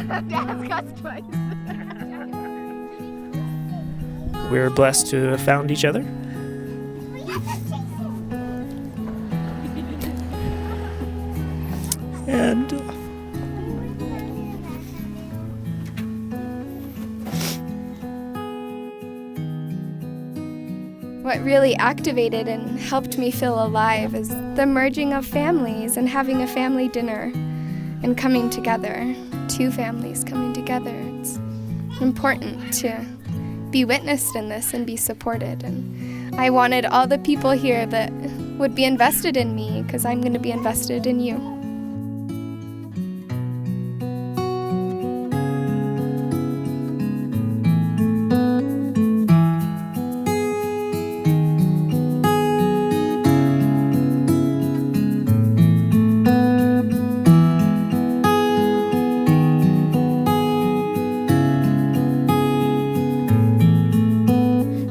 Ask us twice. We're blessed to have found each other. And what really activated and helped me feel alive is the merging of families and having a family dinner and coming together. Two families coming together. It's important to be witnessed in this and be supported. And I wanted all the people here that would be invested in me because I'm going to be invested in you.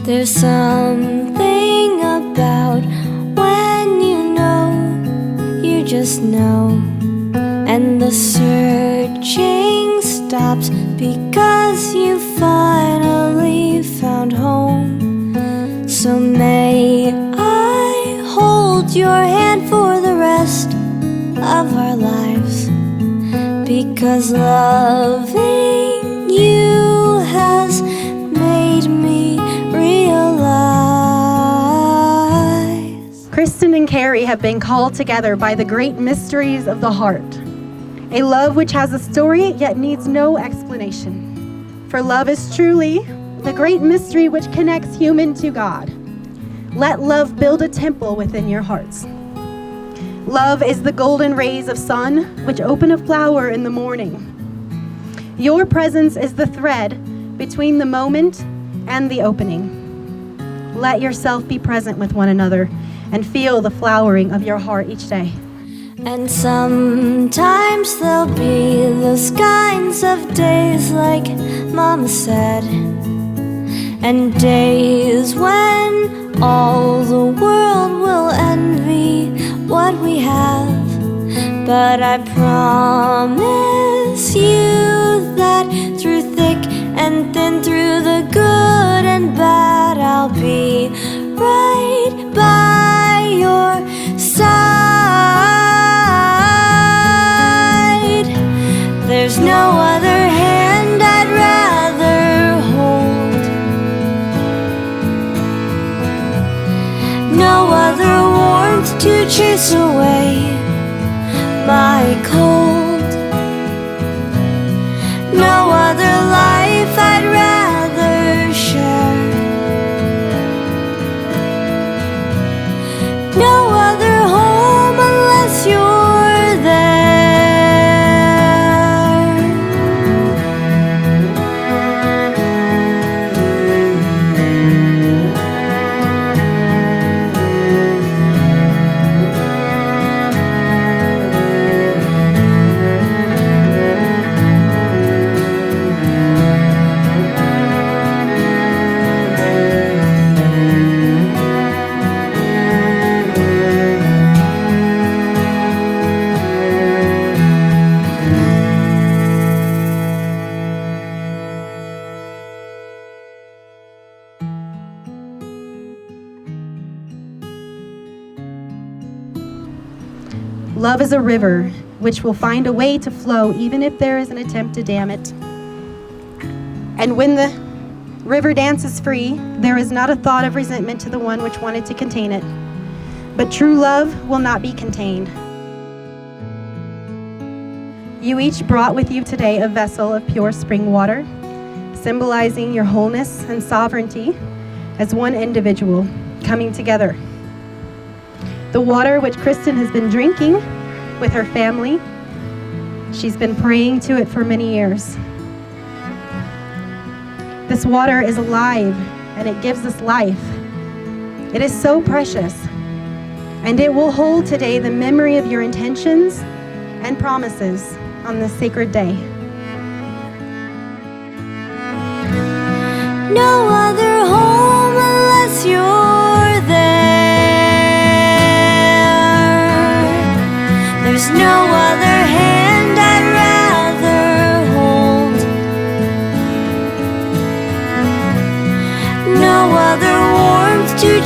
There's something about when you just know, and the searching stops because you finally found home. So may I hold your hand for the rest of our lives, because loving you has made me realize. Kristin and Cary have been called together by the great mysteries of the heart, a love which has a story yet needs no explanation. For love is truly the great mystery which connects human to God. Let love build a temple within your hearts. Love is the golden rays of sun which open a flower in the morning. Your presence is the thread between the moment and the opening. Let yourself be present with one another and feel the flowering of your heart each day. And sometimes there'll be those kinds of days like Mama said, and days when all the world will envy what we have. But I promise you that through thick and thin, through the good and bad, I'll be right by your side. There's no other hand I'd rather hold, no other warmth to chase away my cold, no other life I'd rather share, no other home unless you're there. Love is a river which will find a way to flow even if there is an attempt to dam it. And when the river dances free, there is not a thought of resentment to the one which wanted to contain it. But true love will not be contained. You each brought with you today a vessel of pure spring water, symbolizing your wholeness and sovereignty as one individual coming together. The water which Kristin has been drinking with her family, she's been praying to it for many years. This water is alive and it gives us life. It is so precious, and it will hold today the memory of your intentions and promises on this sacred day. No other home unless you're there. There's no other hand I'd rather hold,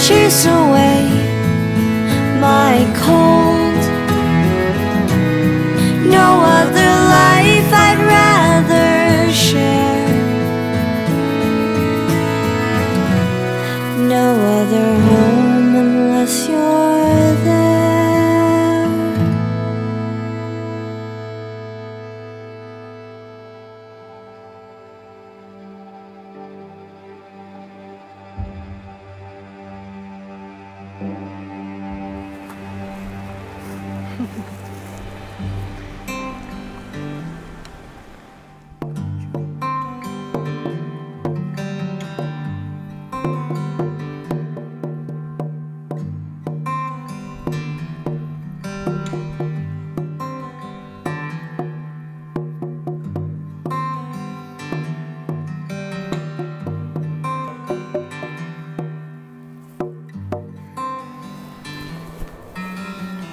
chase away my cold. No other life I'd rather share. No other home unless you're there.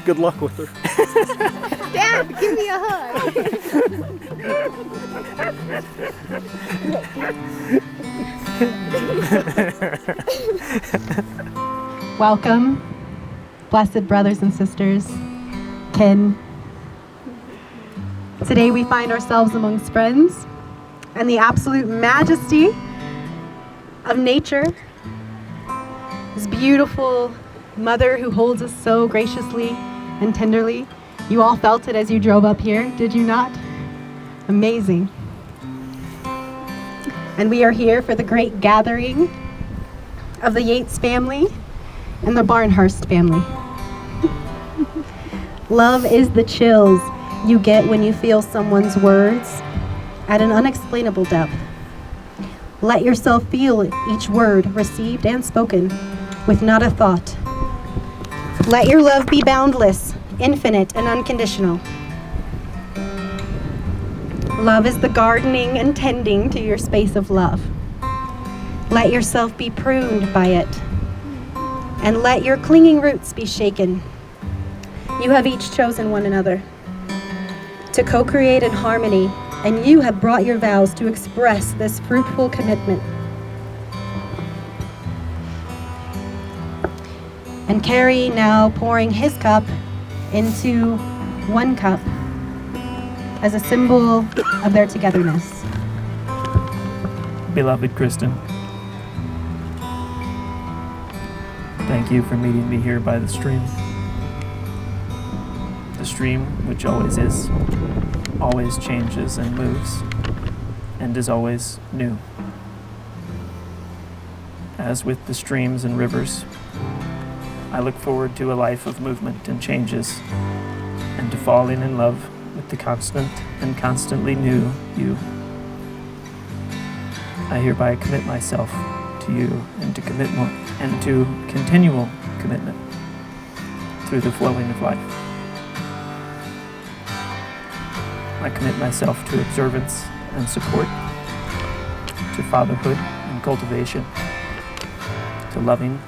Good luck with her. Dad, give me a hug. Welcome, blessed brothers and sisters, kin. Today we find ourselves amongst friends and the absolute majesty of nature. This beautiful mother who holds us so graciously and tenderly. You all felt it as you drove up here, did you not? Amazing. And we are here for the great gathering of the Yates family and the Barnhurst family. Love is the chills you get when you feel someone's words at an unexplainable depth. Let yourself feel each word received and spoken with not a thought. Let your love be boundless, infinite, and unconditional. Love is the gardening and tending to your space of love. Let yourself be pruned by it, and let your clinging roots be shaken. You have each chosen one another to co-create in harmony, and you have brought your vows to express this fruitful commitment. And Cary now pouring his cup into one cup as a symbol of their togetherness. Beloved Kristin, thank you for meeting me here by the stream. The stream, which always is, always changes and moves, and is always new. As with the streams and rivers, I look forward to a life of movement and changes, and to falling in love with the constant and constantly new you. I hereby commit myself to you and to continual commitment through the flowing of life. I commit myself to observance and support, to fatherhood and cultivation, to loving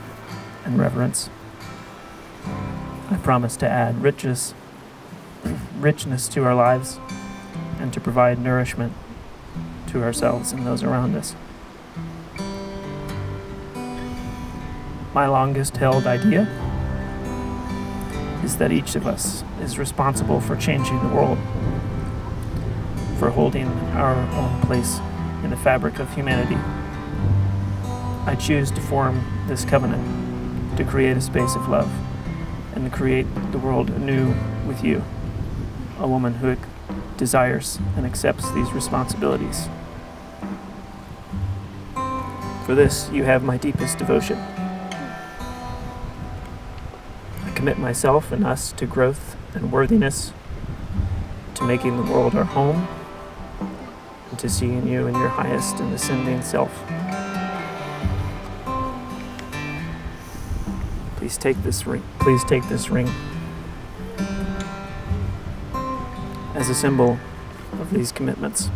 and reverence. I promise to add richness to our lives and to provide nourishment to ourselves and those around us. My longest held idea is that each of us is responsible for changing the world, for holding our own place in the fabric of humanity. I choose to form this covenant to create a space of love and to create the world anew with you, a woman who desires and accepts these responsibilities. For this, you have my deepest devotion. I commit myself and us to growth and worthiness, to making the world our home, and to seeing you in your highest and ascending self. Please take this ring. Please take this ring as a symbol of these commitments.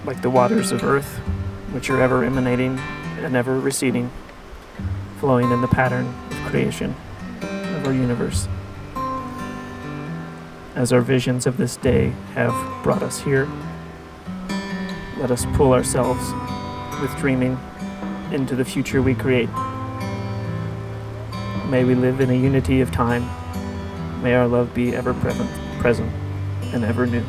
Like the waters of earth, which are ever emanating and ever receding, flowing in the pattern of creation of our universe. As our visions of this day have brought us here, let us pull ourselves with dreaming into the future we create. May we live in a unity of time. May our love be ever present and ever new.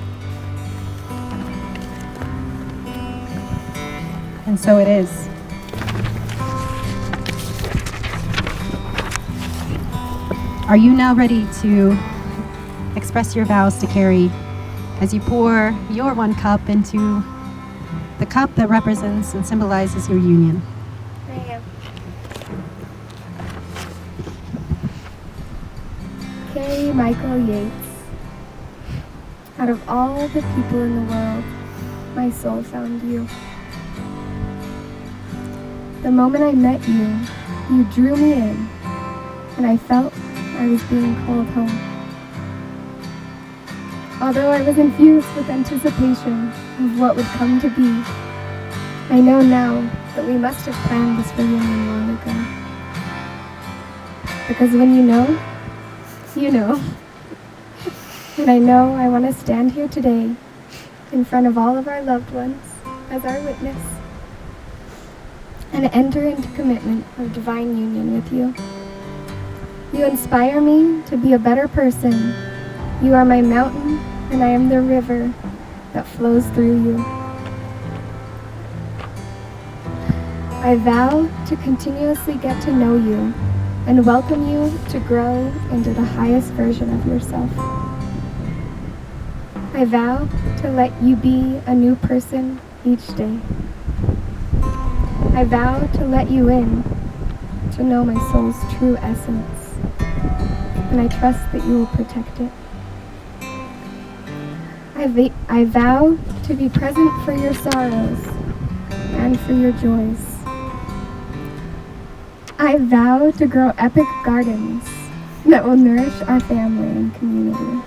And so it is. Are you now ready to express your vows to Cary as you pour your one cup into the cup that represents and symbolizes your union? I am. Cary Michael Yates. Out of all the people in the world, my soul found you. The moment I met you, you drew me in, and I felt I was being called home. Although I was infused with anticipation of what would come to be, I know now that we must have planned this reunion long ago. Because when you know, you know. And I know I want to stand here today in front of all of our loved ones as our witness and enter into commitment of divine union with you. You inspire me to be a better person. You are my mountain, and I am the river that flows through you. I vow to continuously get to know you and welcome you to grow into the highest version of yourself. I vow to let you be a new person each day. I vow to let you in, to know my soul's true essence, and I trust that you will protect it. I vow to be present for your sorrows and for your joys. I vow to grow epic gardens that will nourish our family and community.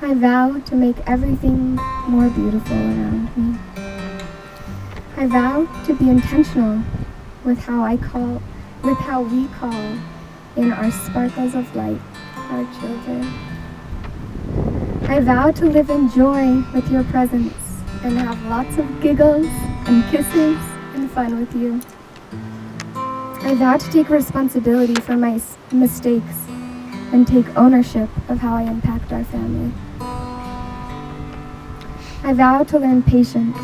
I vow to make everything more beautiful around me. I vow to be intentional with how we call in our sparkles of light, our children. I vow to live in joy with your presence and have lots of giggles and kisses and fun with you. I vow to take responsibility for my mistakes and take ownership of how I impact our family. I vow to learn patience,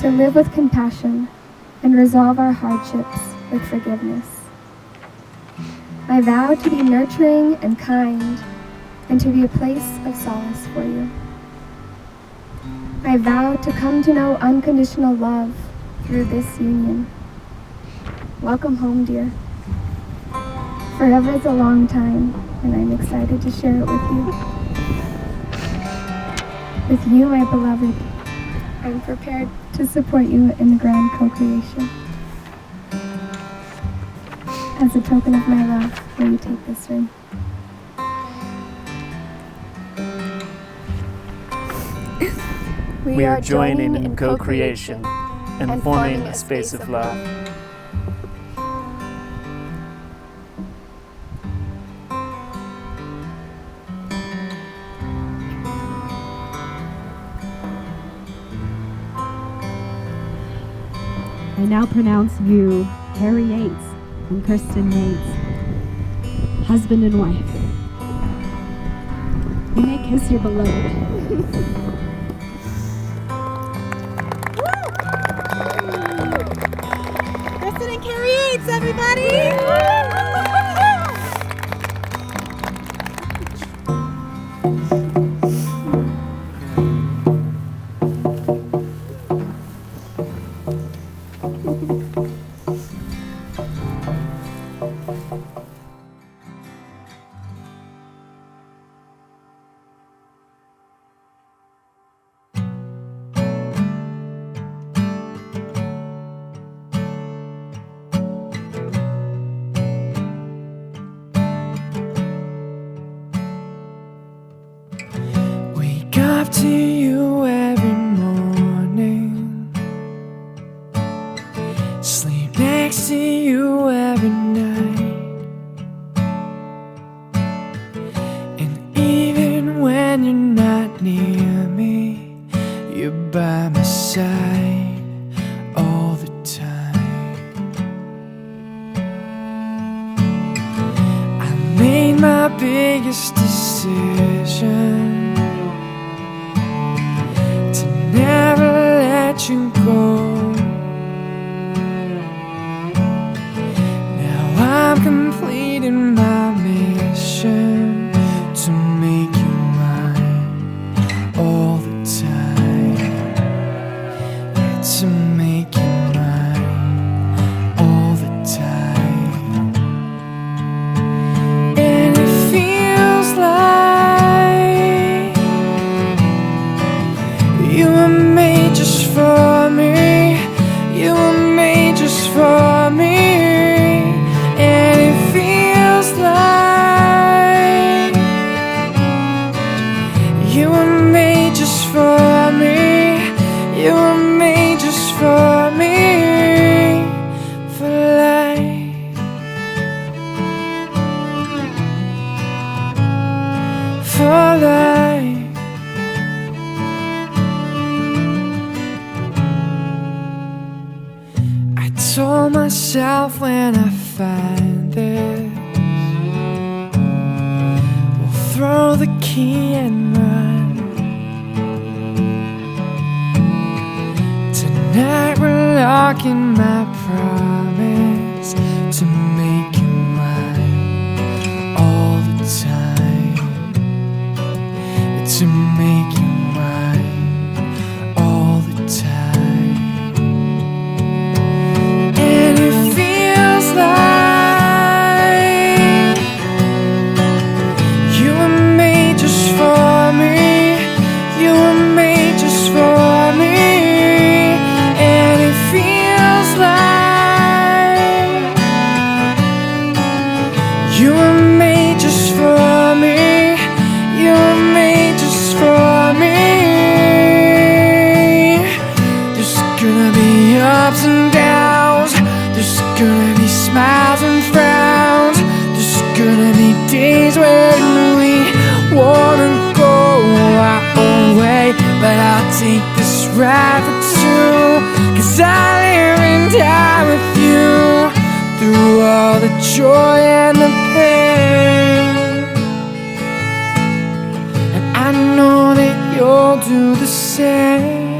to live with compassion, and resolve our hardships with forgiveness. I vow to be nurturing and kind, and to be a place of solace for you. I vow to come to know unconditional love through this union. Welcome home, dear. Forever is a long time, and I'm excited to share it with you. With you, my beloved, I'm prepared to support you in the grand co-creation. As a token of my love, will you take this ring? We are joining in co-creation and forming a space of love. I now pronounce you, Cary Yates and Kristin Yates, husband and wife. You may kiss your beloved. Kristin and Cary Yates, everybody! Up to you every morning, sleep next to you every night, and even when you're not near me, you're by my side all the time. biggest decision to never let you go. Now I'm completing my mission to make you mine all the time. Yeah, to make you mine all the time. And it feels like you were made just for me. You were made just for me. And it feels like you were made just for me. You were made just for me. For life. For life. I told myself when I find this, we'll throw the key and run. Tonight we're locking my promise to make you mine all the time. To make you mine all the time. And it feels like you were made just for me. You were made just for me. And it feels like you were made just for me. You were made just for me. There's gonna be ups and downs. There's gonna be smiles and frowns. There's gonna be days when we wanna go our own way, but I'll take this ride for two, 'cause I live and die with you through all the joy and the pain. And I know that you'll do the same.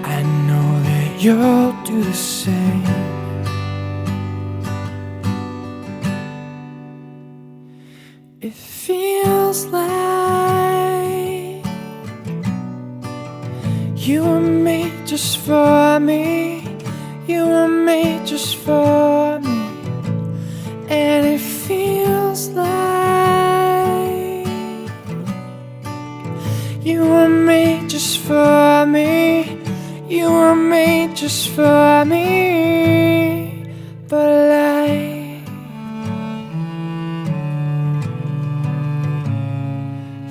I know that you'll do the same. It feels like you were made just for me. You were made just for me. And it feels like you were made just for me. You were made just for me. But life,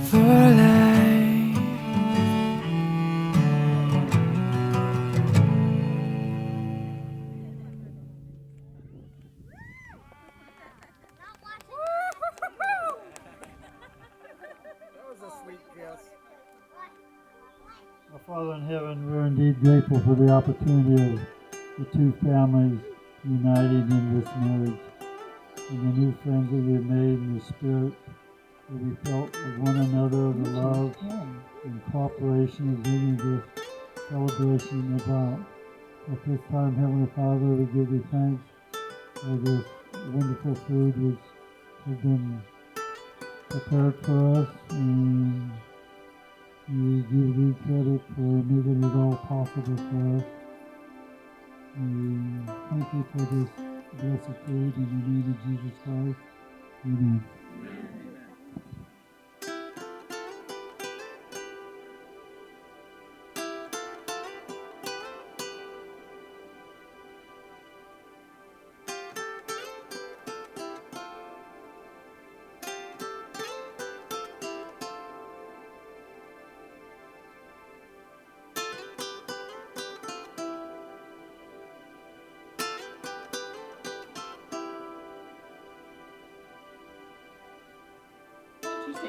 for life. Our Father in heaven, we're indeed grateful for the opportunity of the two families united in this marriage, and the new friends that we have made in the spirit that we felt of one another, the love and cooperation of bringing this celebration about. At this time, Heavenly Father, we give you thanks for this wonderful food which has been prepared for us, and we give you credit for making it all possible for us. And thank you for this blessed food in the name of Jesus Christ. Amen.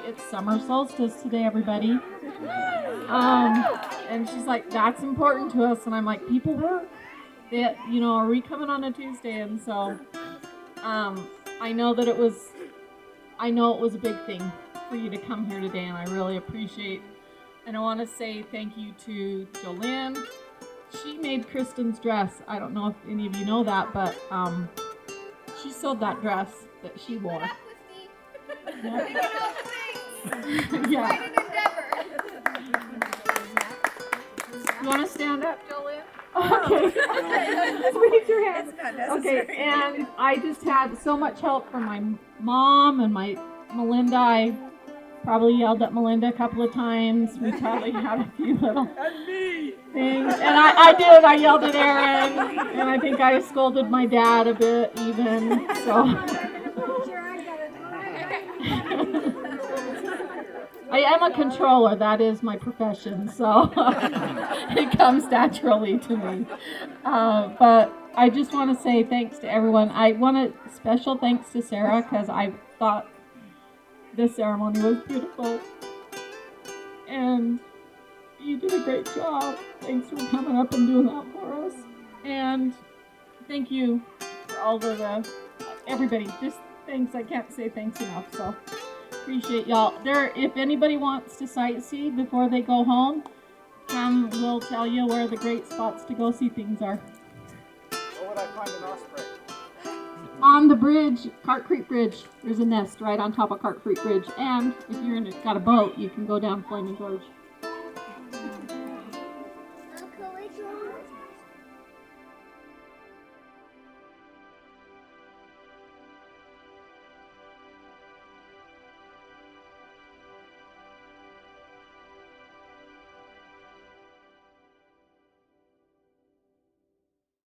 It's summer solstice today, everybody. And she's like, that's important to us. And I'm like, people work. Are we coming on a Tuesday? And so I know it was a big thing for you to come here today, and I really appreciate. And I want to say thank you to Jolynn. She made Kristin's dress. I don't know if any of you know that, but she sewed that dress that she wore. Yeah. Yeah. You want to stand up, Jolynn? Okay. Raise your hand. Okay, and I just had so much help from my mom and my Melinda. I probably yelled at Melinda a couple of times. We probably had a few little things. And I did. I yelled at Aaron. And I think I scolded my dad a bit even. So I am a controller. That is my profession. So it comes naturally to me. But I just want to say thanks to everyone. I want a special thanks to Sarah because I thought this ceremony was beautiful. And you did a great job. Thanks for coming up and doing that for us. And thank you for all of everybody. Just thanks. I can't say thanks enough. So appreciate y'all. If anybody wants to sightsee before they go home, we'll tell you where the great spots to go see things are. Where would I find an osprey? On the bridge, Cart Creek Bridge, there's a nest right on top of Cart Creek Bridge. And if you're got a boat, you can go down Flaming Gorge.